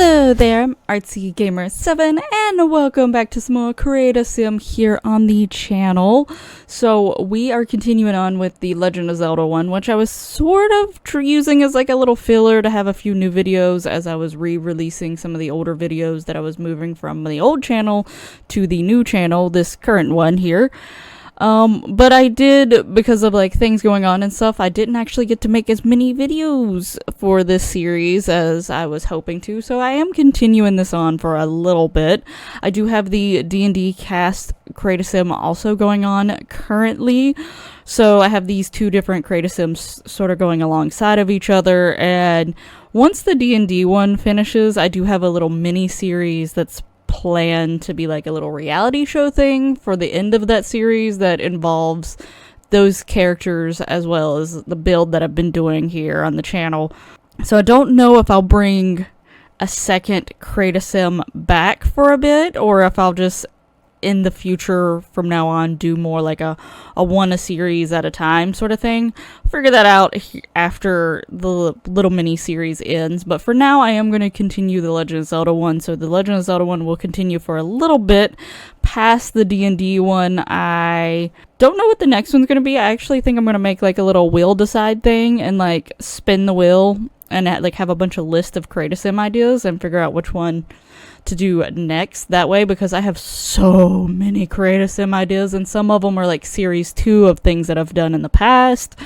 Hello there, I'm Artsy Gamer 7 and welcome back to some more Create a Sim here on the channel. So we are continuing on with the Legend of Zelda one, which I was sort of using as like a little filler to have a few new videos as I was re-releasing some of the older videos that I was moving from the old channel to the new channel, this current one here. But I did, because of like things going on and stuff, I didn't actually get to make as many videos for this series as I was hoping to, so I am continuing this on for a little bit. I do have the D&D cast Create a Sim also going on currently, so I have these two different Create a Sims sort of going alongside of each other, and once the D&D one finishes, I do have a little mini series that's plan to be like a little reality show thing for the end of that series that involves those characters as well as the build that I've been doing here on the channel. So I don't know if I'll bring a second Create a Sim back for a bit, or if I'll just in the future from now on do more like a one a series at a time sort of thing. Figure that out after the little mini series ends, but for now I am going to continue the Legend of Zelda one, so the Legend of Zelda one will continue for a little bit past the D&D one. I don't know what the next one's going to be. I actually think I'm going to make like a little wheel decide thing and like spin the wheel and like have a bunch of list of Create a Sim ideas and figure out which one to do next that way, because I have so many Create a Sim ideas and some of them are like series 2 of things that I've done in the past,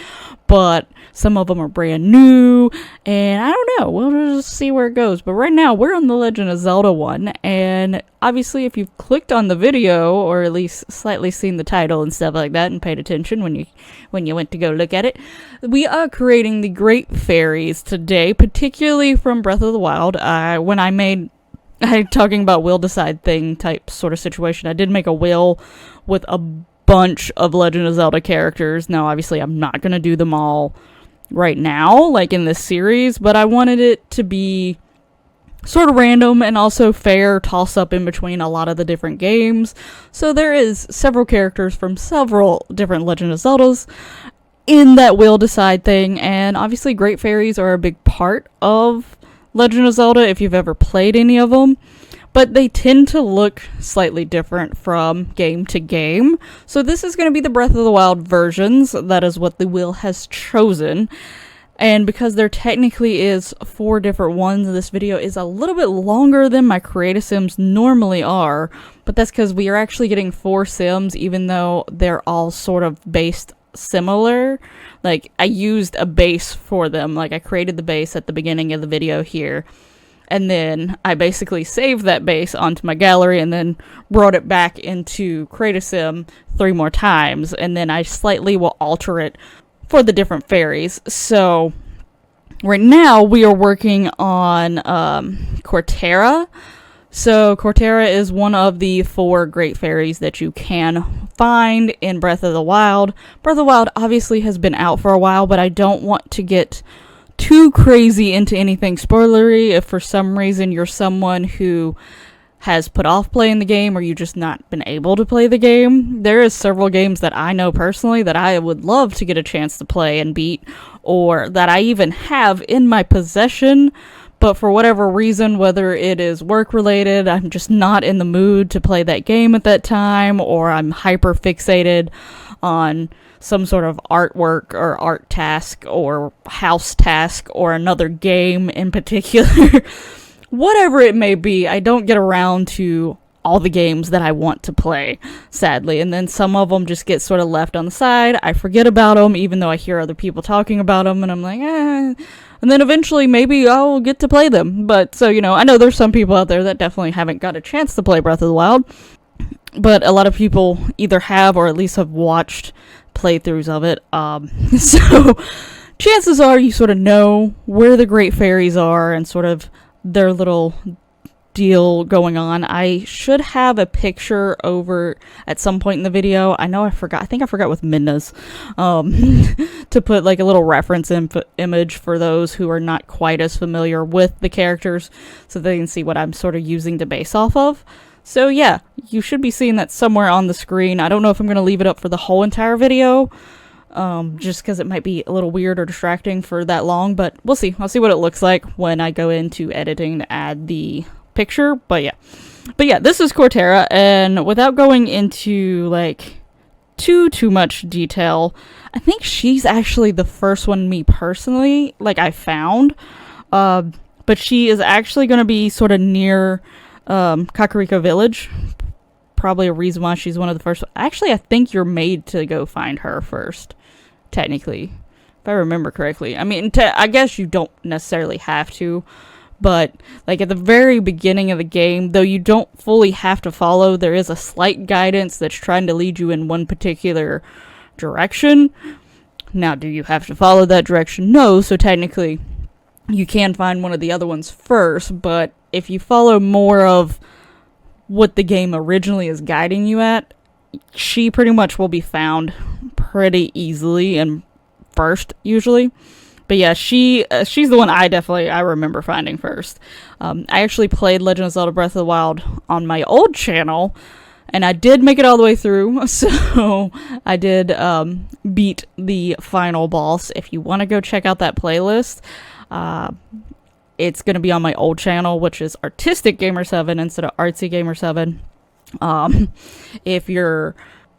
but some of them are brand new and I don't know, we'll just see where it goes. But right now we're on the Legend of Zelda one, and obviously if you've clicked on the video or at least slightly seen the title and stuff like that and paid attention when you went to go look at it, we are creating the Great Fairies today, particularly from Breath of the Wild. When I made talking about will decide thing type sort of situation, I did make a will with a bunch of Legend of Zelda characters. Now obviously I'm not going to do them all right now like in this series, but I wanted it to be sort of random and also fair toss up in between a lot of the different games. So there is several characters from several different Legend of Zeldas in that will decide thing, and obviously Great Fairies are a big part of Legend of Zelda if you've ever played any of them, but they tend to look slightly different from game to game. So this is going to be the Breath of the Wild versions. That is what the wheel has chosen. And because there technically is 4 different ones, this video is a little bit longer than my Create a Sims normally are, but that's because we are actually getting 4 Sims even though they're all sort of based similar. Like I used a base for them, like I created the base at the beginning of the video here, and then I basically saved that base onto my gallery and then brought it back into Create a Sim 3 more times, and then I slightly will alter it for the different fairies. So right now we are working on Cortera. So Cortera is one of the 4 Great Fairies that you can find in Breath of the Wild. Breath of the Wild obviously has been out for a while, but I don't want to get too crazy into anything spoilery. If for some reason you're someone who has put off playing the game or you just not been able to play the game, there is several games that I know personally that I would love to get a chance to play and beat, or that I even have in my possession, but for whatever reason, whether it is work related, I'm just not in the mood to play that game at that time, or I'm hyper fixated on some sort of artwork or art task or house task or another game in particular. Whatever it may be, I don't get around to all the games that I want to play, sadly. And then some of them just get sort of left on the side. I forget about them, even though I hear other people talking about them, and I'm like, eh. And then eventually maybe I'll get to play them. But so, I know there's some people out there that definitely haven't got a chance to play Breath of the Wild, but a lot of people either have or at least have watched playthroughs of it. So chances are you sort of know where the Great Fairies are and sort of their little deal going on. I should have a picture over at some point in the video. I think I forgot with Midna's to put like a little reference image for those who are not quite as familiar with the characters, so they can see what I'm sort of using to base off of. So yeah, you should be seeing that somewhere on the screen. I don't know if I'm going to leave it up for the whole entire video, just because it might be a little weird or distracting for that long, but we'll see. I'll see what it looks like when I go into editing to add the picture, but yeah, this is Cortera, and without going into, like, too much detail, I think she's actually the first one me personally, like, I found, but she is actually going to be sort of near, Kakariko Village. Probably a reason why she's one of the first. Actually, I think you're made to go find her first, technically, if I remember correctly. I mean, I guess you don't necessarily have to, but like at the very beginning of the game, though you don't fully have to follow, there is a slight guidance that's trying to lead you in one particular direction. Now, do you have to follow that direction? No, so technically you can find one of the other ones first, but if you follow more of what the game originally is guiding you at, she pretty much will be found pretty easily and first, usually. But yeah, she's the one I remember finding first. I actually played Legend of Zelda Breath of the Wild on my old channel, and I did make it all the way through, so I did beat the final boss. If you want to go check out that playlist, it's going to be on my old channel, which is Artistic Gamer 7 instead of Artsy Gamer 7. If you're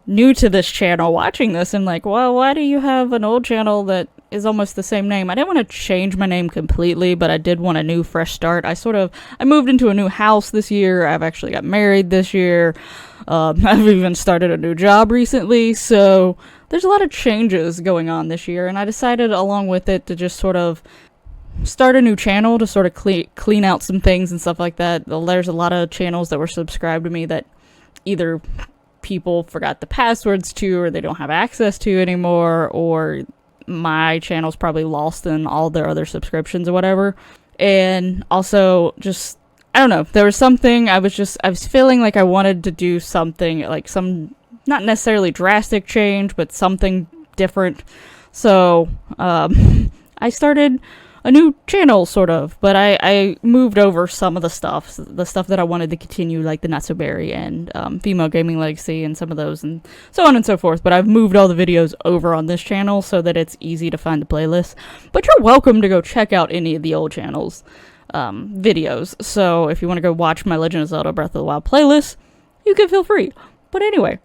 new to this channel watching this and like, well, why do you have an old channel that is almost the same name? I didn't want to change my name completely, but I did want a new fresh start. I moved into a new house this year. I've actually got married this year. I've even started a new job recently, so there's a lot of changes going on this year, and I decided along with it to just sort of start a new channel to sort of clean out some things and stuff like that. There's a lot of channels that were subscribed to me that either people forgot the passwords to, or they don't have access to anymore, or my channel's probably lost in all their other subscriptions or whatever. And also just, I don't know, there was something I was feeling like I wanted to do something, like some, not necessarily drastic change, but something different. So, I started a new channel, sort of, but I moved over some of the stuff that I wanted to continue, like the Not So Berry and Female Gaming Legacy and some of those, and so on and so forth. But I've moved all the videos over on this channel so that it's easy to find the playlist. But you're welcome to go check out any of the old channels' videos. So if you want to go watch my Legend of Zelda Breath of the Wild playlist, you can feel free. But anyway,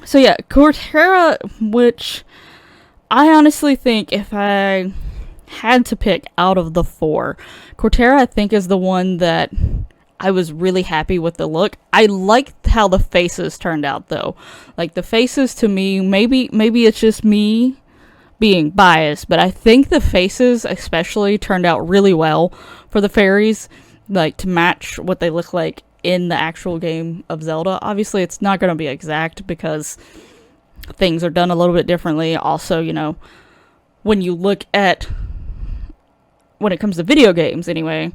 so yeah, Cortera, which I honestly think if I had to pick out of the four, Cortera I think is the one that I was really happy with the look. I liked how the faces turned out though. Like the faces to me, maybe it's just me being biased, but I think the faces especially turned out really well for the fairies, like to match what they look like in the actual game of Zelda. Obviously it's not going to be exact because things are done a little bit differently. Also, you know, when you look at, when it comes to video games anyway,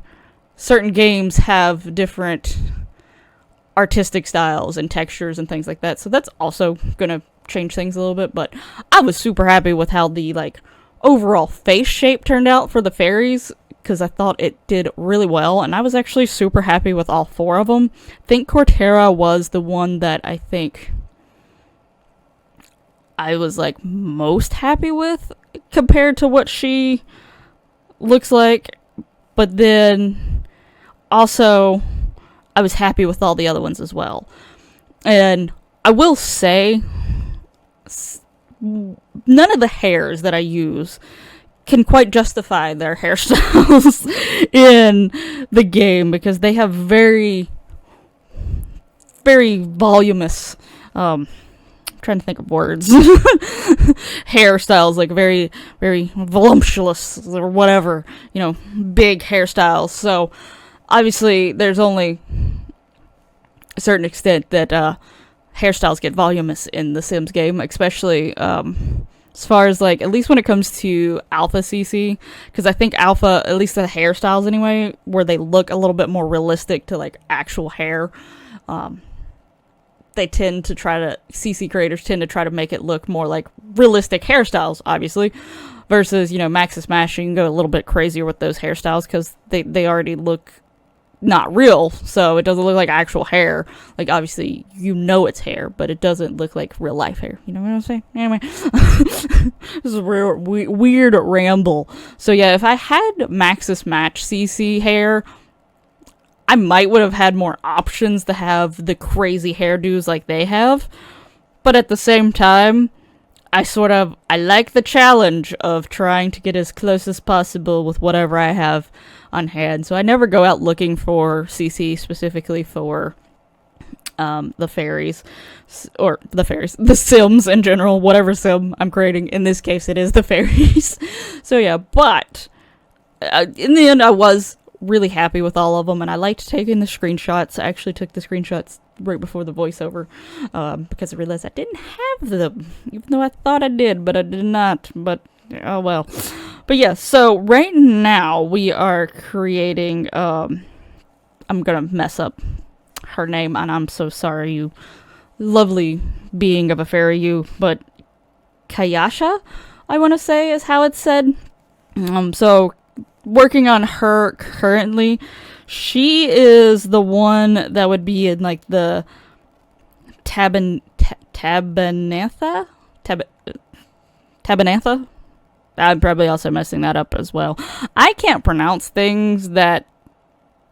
certain games have different artistic styles and textures and things like that, so that's also gonna change things a little bit. But I was super happy with how the like overall face shape turned out for the fairies, because I thought it did really well, and I was actually super happy with all four of them. I think Cortera was the one that I think I was like most happy with compared to what she looks like, but then also I was happy with all the other ones as well. And I will say none of the hairs that I use can quite justify their hairstyles in the game, because they have very voluminous trying to think of words hairstyles, like very voluptuous or whatever, you know, big hairstyles. So obviously there's only a certain extent that hairstyles get voluminous in the Sims game, especially as far as like, at least when it comes to Alpha CC, because I think Alpha, at least the hairstyles anyway, where they look a little bit more realistic to like actual hair, they tend to try to, CC creators tend to try to make it look more like realistic hairstyles, obviously, versus, you know, Maxis Mash, you can go a little bit crazier with those hairstyles because they already look not real, so it doesn't look like actual hair. Like, obviously, you know it's hair, but it doesn't look like real life hair. You know what I'm saying? Anyway, this is a weird ramble. So yeah, if I had Maxis match CC hair, I might would have had more options to have the crazy hairdos like they have. But at the same time, I like the challenge of trying to get as close as possible with whatever I have on hand. So I never go out looking for CC specifically for the fairies, the sims in general, whatever sim I'm creating. In this case, it is the fairies. So yeah, but in the end, I was really happy with all of them, and I liked taking the screenshots. I actually took the screenshots right before the voiceover because I realized I didn't have them, even though I thought I did, but I did not. But oh well. But yeah, so right now we are creating I'm gonna mess up her name, and I'm so sorry, you lovely being of a fairy, you, but Kayasha, I want to say, is how it's said. So working on her currently. She is the one that would be in like the Tabanatha? Tabanatha? I'm probably also messing that up as well. I can't pronounce things that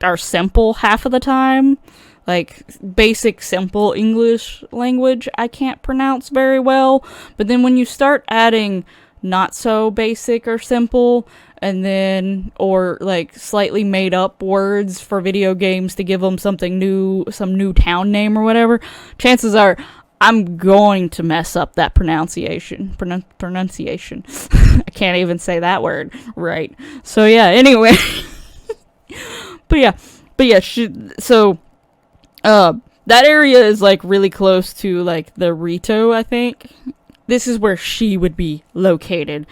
are simple half of the time. Like, basic, simple English language I can't pronounce very well. But then when you start adding not so basic or simple, and then, or like slightly made up words for video games to give them something new, some new town name or whatever, chances are I'm going to mess up that pronunciation. Pronunciation. I can't even say that word right. So yeah, anyway. but yeah, that area is like really close to like the Rito, I think. This is where she would be located.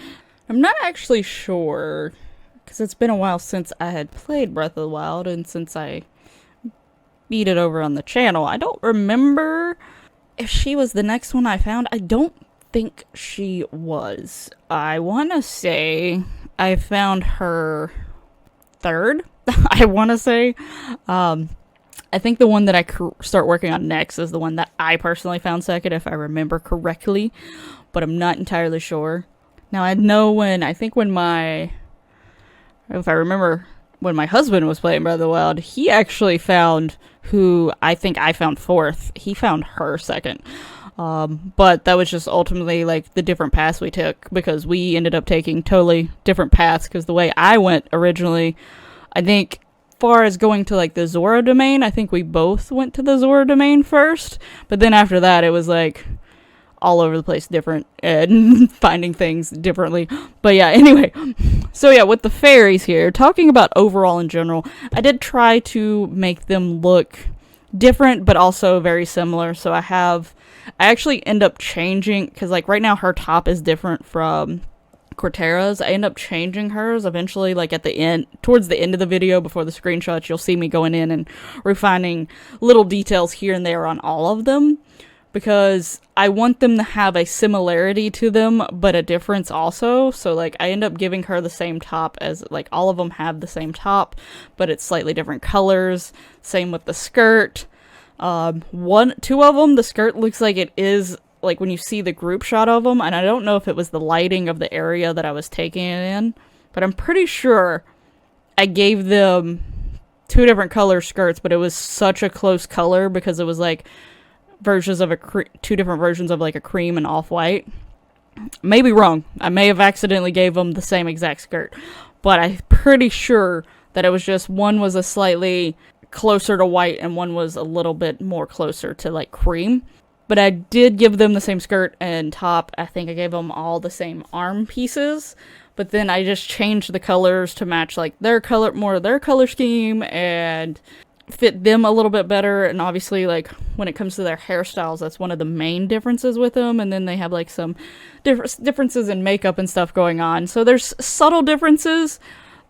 I'm not actually sure, because it's been a while since I had played Breath of the Wild, and since I beat it over on the channel, I don't remember if she was the next one I found. I don't think she was. I want to say I found her third, I want to say. I think the one that I start working on next is the one that I personally found second, if I remember correctly, but I'm not entirely sure. Now, I know if I remember, when my husband was playing Breath of the Wild, he actually found who I think I found fourth. He found her second. But that was just ultimately, like, the different paths we took, because we ended up taking totally different paths, because the way I went originally, I think, far as going to, like, the Zora domain, I think we both went to the Zora domain first, but then after that, it was, like, all over the place different, and finding things differently. But yeah, anyway, so yeah, with the fairies here, talking about overall in general, I did try to make them look different, but also very similar. So I actually end up changing, because like right now her top is different from Cortera's. I end up changing hers eventually, like at the end, towards the end of the video before the screenshots, you'll see me going in and refining little details here and there on all of them, because I want them to have a similarity to them, but a difference also. So, like, I end up giving her the same top as, like, all of them have the same top, but it's slightly different colors. Same with the skirt. Two of them, the skirt looks like it is, like, when you see the group shot of them, and I don't know if it was the lighting of the area that I was taking it in, but I'm pretty sure I gave them two different color skirts, but it was such a close color because it was, like, versions of two different versions of like a cream and off-white. Maybe wrong. I may have accidentally gave them the same exact skirt, but I'm pretty sure that it was just one was a slightly closer to white and one was a little bit more closer to like cream. But I did give them the same skirt and top. I think I gave them all the same arm pieces, but then I just changed the colors to match like their color, more of their color scheme, and fit them a little bit better. And obviously, like, when it comes to their hairstyles, that's one of the main differences with them. And then they have like some differences in makeup and stuff going on, so there's subtle differences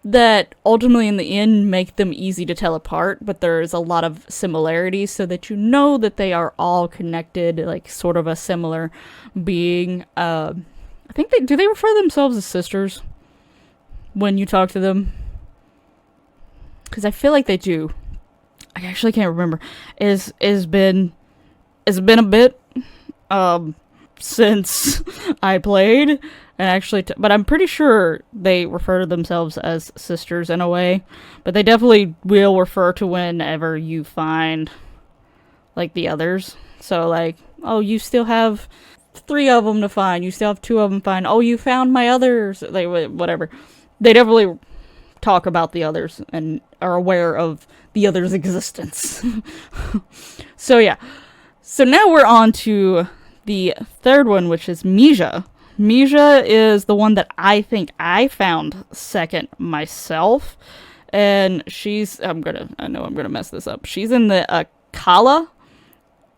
that ultimately in the end make them easy to tell apart, but there's a lot of similarities so that you know that they are all connected, like sort of a similar being. I think they refer themselves as sisters when you talk to them, because I feel like they do. I actually can't remember. It's been a bit since I played, and actually, but I'm pretty sure they refer to themselves as sisters in a way. But they definitely will refer to whenever you find like the others. So like, oh, you still have 3 of them to find. You still have 2 of them to find. Oh, you found my others. Like whatever. They definitely talk about the others and are aware of the others' existence. So yeah. So now we're on to the third one, which is Mija. Mija is the one that I think I found second myself. And she's, I know I'm gonna mess this up. She's in the Kala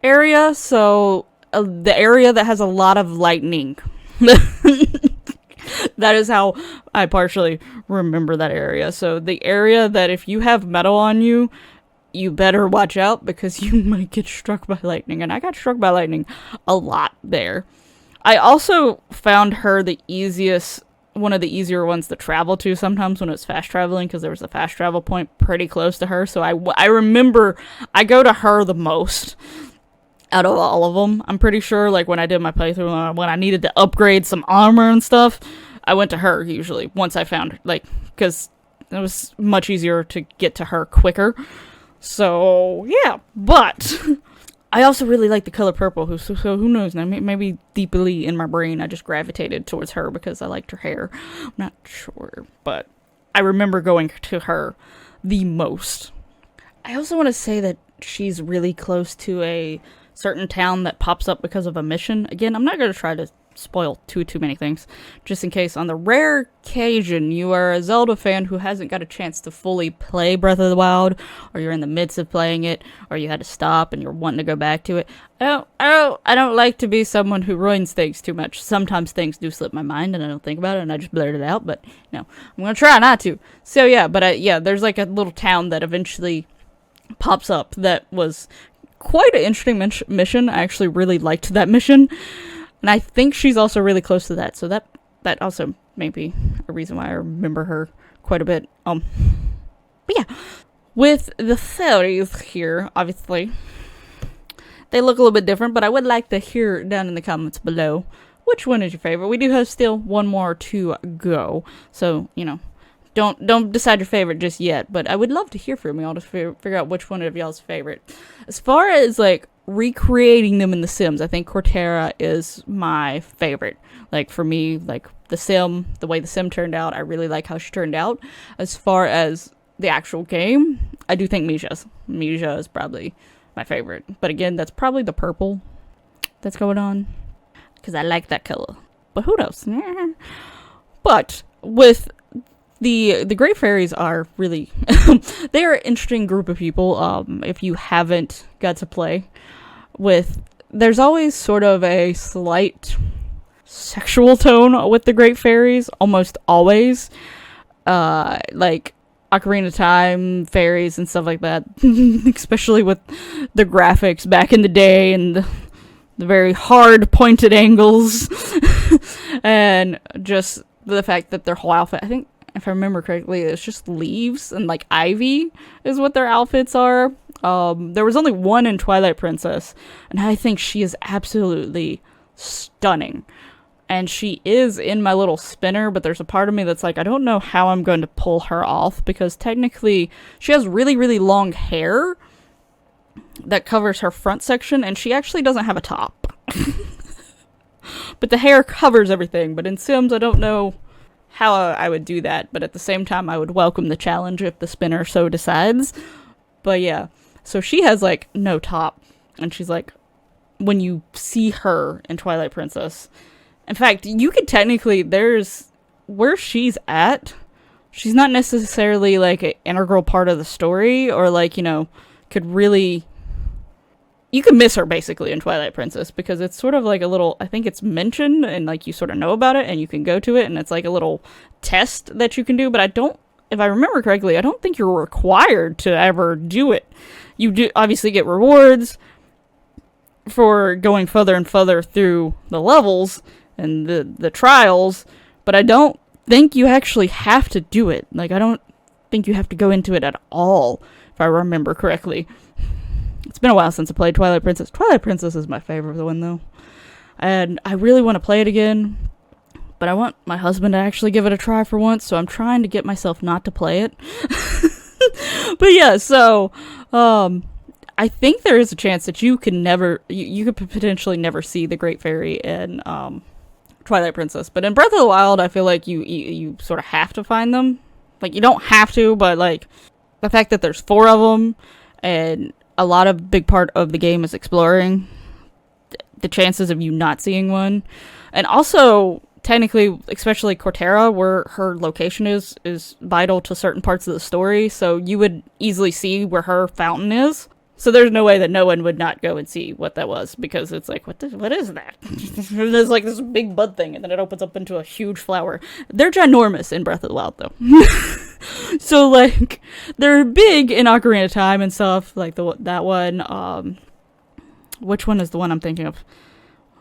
area, so the area that has a lot of lightning. That is how I partially remember that area. So the area that if you have metal on you, you better watch out because you might get struck by lightning. And I got struck by lightning a lot there. I also found her one of the easier ones to travel to sometimes when it's fast traveling, because there was a fast travel point pretty close to her. So I remember I go to her the most out of all of them. I'm pretty sure, like, when I did my playthrough, when I needed to upgrade some armor and stuff, I went to her usually once I found her, like, because it was much easier to get to her quicker. So, yeah, but I also really like the color purple, so who knows, now maybe deeply in my brain I just gravitated towards her because I liked her hair. I'm not sure, but I remember going to her the most. I also want to say that she's really close to a certain town that pops up because of a mission. Again, I'm not going to try to spoil too many things, just in case on the rare occasion you are a Zelda fan who hasn't got a chance to fully play Breath of the Wild, or you're in the midst of playing it, or you had to stop and you're wanting to go back to it. I don't like to be someone who ruins things too much. Sometimes things do slip my mind and I don't think about it and I just blurt it out, but no, I'm going to try not to. So yeah, but there's like a little town that eventually pops up that was quite an interesting mission. I actually really liked that mission. And I think she's also really close to that. So that also may be a reason why I remember her quite a bit. But yeah. With the fairies here, obviously, they look a little bit different. But I would like to hear down in the comments below, which one is your favorite? We do have still one more to go. So, don't decide your favorite just yet, but I would love to hear from y'all to figure out which one of y'all's favorite. As far as like recreating them in The Sims, I think Cortera is my favorite. Like for me, like the way the sim turned out, I really like how she turned out. As far as the actual game, I do think Mija is probably my favorite. But again, that's probably the purple that's going on, because I like that color. But who knows? But with the Great Fairies are really they are an interesting group of people. If you haven't got to play with, there's always sort of a slight sexual tone with the Great Fairies, almost always. Like Ocarina of Time fairies and stuff like that, especially with the graphics back in the day and the very hard pointed angles and just the fact that their whole outfit, I think, if I remember correctly, it's just leaves and like ivy is what their outfits are. There was only one in Twilight Princess, and I think she is absolutely stunning. And she is in my little spinner, but there's a part of me that's like, I don't know how I'm going to pull her off, because technically she has really, really long hair that covers her front section, and she actually doesn't have a top. But the hair covers everything. But in Sims, I don't know how I would do that, but at the same time I would welcome the challenge if the spinner so decides. But yeah, so she has like no top, and she's like, when you see her in Twilight Princess, in fact, you could technically, there's where she's at, she's not necessarily like an integral part of the story, or like, could really, you could miss her basically in Twilight Princess, because it's sort of like a little, I think it's mentioned and like you sort of know about it and you can go to it, and it's like a little test that you can do. But if I remember correctly, I don't think you're required to ever do it. You do obviously get rewards for going further and further through the levels and the trials, but I don't think you actually have to do it. Like, I don't think you have to go into it at all, if I remember correctly. It's been a while since I played Twilight Princess. Twilight Princess is my favorite one, though. And I really want to play it again, but I want my husband to actually give it a try for once, so I'm trying to get myself not to play it. But yeah, so, I think there is a chance that you could potentially never see the Great Fairy in, Twilight Princess. But in Breath of the Wild, I feel like you sort of have to find them. Like, you don't have to, but, like, the fact that there's 4 of them, and a lot of big part of the game is exploring, the chances of you not seeing one. And also, technically, especially Cortera, where her location is vital to certain parts of the story, so you would easily see where her fountain is. So there's no way that no one would not go and see what that was, because it's like, what is that? There's like this big bud thing, and then it opens up into a huge flower. They're ginormous in Breath of the Wild, though. So, like, they're big in Ocarina of Time and stuff, like that one. Which one is the one I'm thinking of?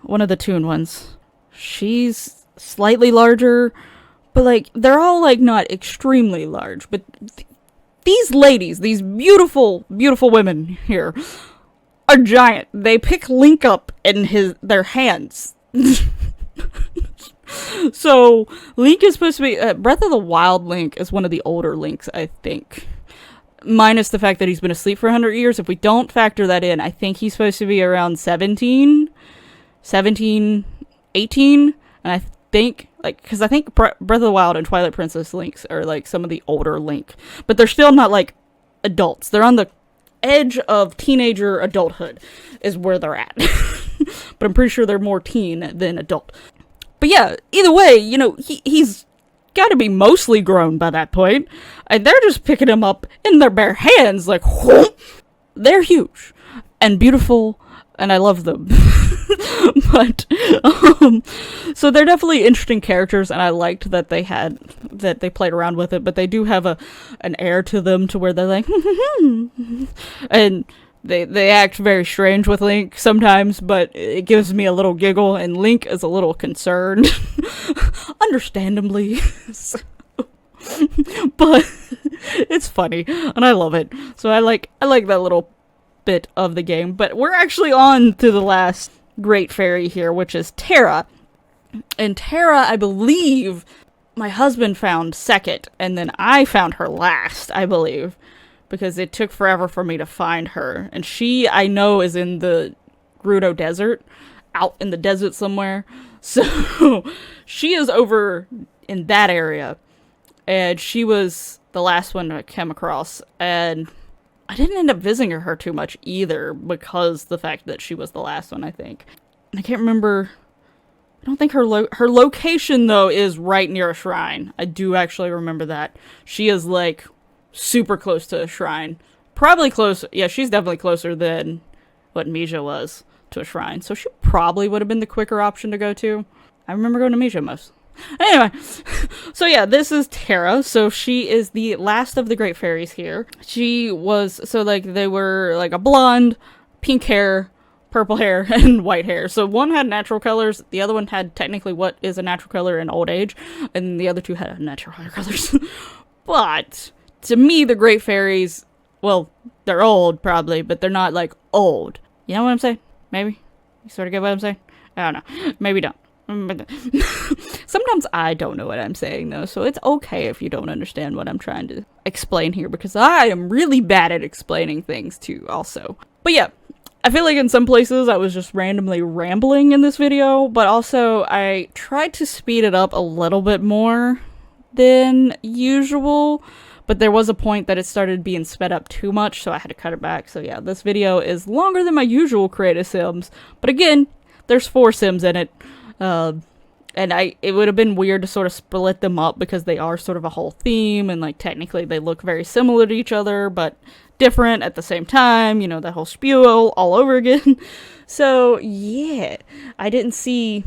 One of the Toon ones. She's slightly larger, but, like, they're all, like, not extremely large. But these ladies, these beautiful, beautiful women here, are giant. They pick Link up in their hands. So, Link is supposed to be... Breath of the Wild Link is one of the older Links, I think. Minus the fact that he's been asleep for 100 years. If we don't factor that in, I think he's supposed to be around 17, 18. And I think, like, because I think Breath of the Wild and Twilight Princess Links are, like, some of the older Link. But they're still not, like, adults. They're on the edge of teenager adulthood is where they're at. But I'm pretty sure they're more teen than adult. But yeah, either way, you know, he's got to be mostly grown by that point. And they're just picking him up in their bare hands, like, whoop. They're huge and beautiful, and I love them. But, so they're definitely interesting characters, and I liked that they played around with it, but they do have an air to them to where they're like, and they act very strange with Link sometimes, but it gives me a little giggle, and Link is a little concerned. Understandably. So, but it's funny, and I love it. So I like that little bit of the game. But we're actually on to the last Great Fairy here, which is Terra. And Terra, I believe, my husband found second, and then I found her last, I believe. Because it took forever for me to find her. And she, I know, is in the Gerudo Desert. Out in the desert somewhere. So, she is over in that area. And she was the last one I came across. And I didn't end up visiting her too much either. Because the fact that she was the last one, I think. And I can't remember... I don't think her location, though, is right near a shrine. I do actually remember that. She is, like... super close to a shrine. Probably close. Yeah, she's definitely closer than what Mija was to a shrine. So she probably would have been the quicker option to go to. I remember going to Mija most. Anyway, so yeah, this is Terra. So she is the last of the Great Fairies here. She was, so like, they were like a blonde, pink hair, purple hair, and white hair. So one had natural colors, the other one had technically what is a natural color in old age, and the other two had natural colors. But... to me, the Great Fairies, well, they're old, probably, but they're not, like, old. You know what I'm saying? Maybe? You sort of get what I'm saying? I don't know. Maybe don't. Sometimes I don't know what I'm saying, though, so it's okay if you don't understand what I'm trying to explain here, because I am really bad at explaining things, too, also. But yeah, I feel like in some places I was just randomly rambling in this video, but also I tried to speed it up a little bit more than usual. But there was a point that it started being sped up too much, so I had to cut it back. So yeah, this video is longer than my usual Creative Sims. But again, there's 4 Sims in it. And it would have been weird to sort of split them up because they are sort of a whole theme. And like technically they look very similar to each other, but different at the same time. You know, that whole spiel all over again. So yeah, I didn't see...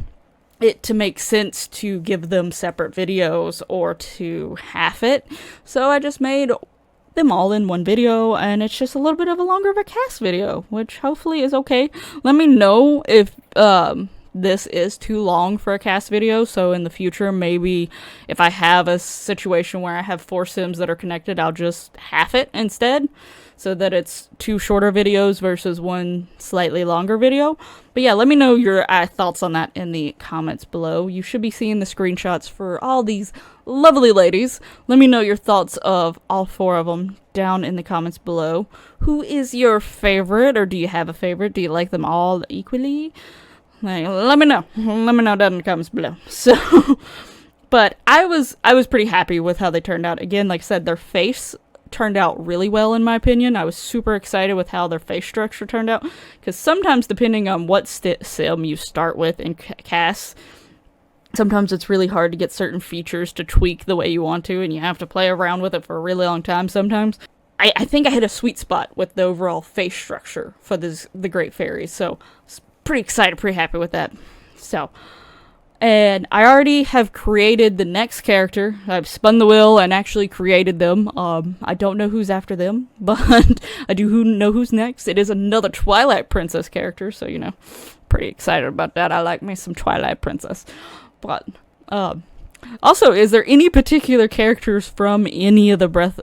it to make sense to give them separate videos or to half it, so I just made them all in one video, and it's just a little bit of a longer of a CAS video, which hopefully is okay. Let me know if this is too long for a CAS video, so in the future, maybe if I have a situation where I have 4 Sims that are connected, I'll just half it instead. so that it's 2 shorter videos versus 1 slightly longer video. But yeah, let me know your thoughts on that in the comments below. You should be seeing the screenshots for all these lovely ladies. Let me know your thoughts of all 4 of them down in the comments below. Who is your favorite, or do you have a favorite? Do you like them all equally? Like, let me know. Let me know down in the comments below. So, but I was pretty happy with how they turned out. Again, like I said, their face turned out really well in my opinion. I was super excited with how their face structure turned out, because sometimes depending on what sim you start with in CAS, sometimes it's really hard to get certain features to tweak the way you want to, and you have to play around with it for a really long time sometimes. I think I hit a sweet spot with the overall face structure for the Great Fairies, so pretty excited, pretty happy with that. So, and I already have created the next character. I've spun the wheel and actually created them. I don't know who's after them, but I do know who's next. It is another Twilight Princess character, so, you know, pretty excited about that. I like me some Twilight Princess. But, also, is there any particular characters from any of the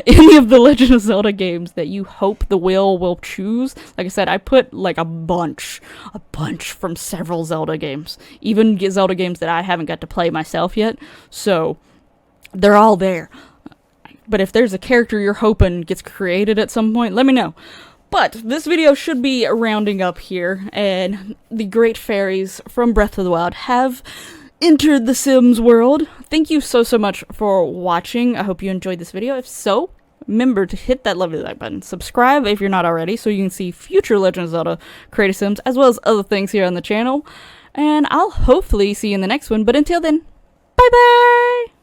any of the Legend of Zelda games that you hope the wheel will choose? Like I said, I put like a bunch from several Zelda games, even Zelda games that I haven't got to play myself yet. So they're all there. But if there's a character you're hoping gets created at some point, let me know. But this video should be rounding up here, and the Great Fairies from Breath of the Wild have entered the Sims world. Thank you so much for watching. I hope you enjoyed this video. If so, remember to hit that lovely like button. Subscribe if you're not already, so you can see future Legend of Zelda Creative Sims, as well as other things here on the channel. And I'll hopefully see you in the next one. But until then, bye bye!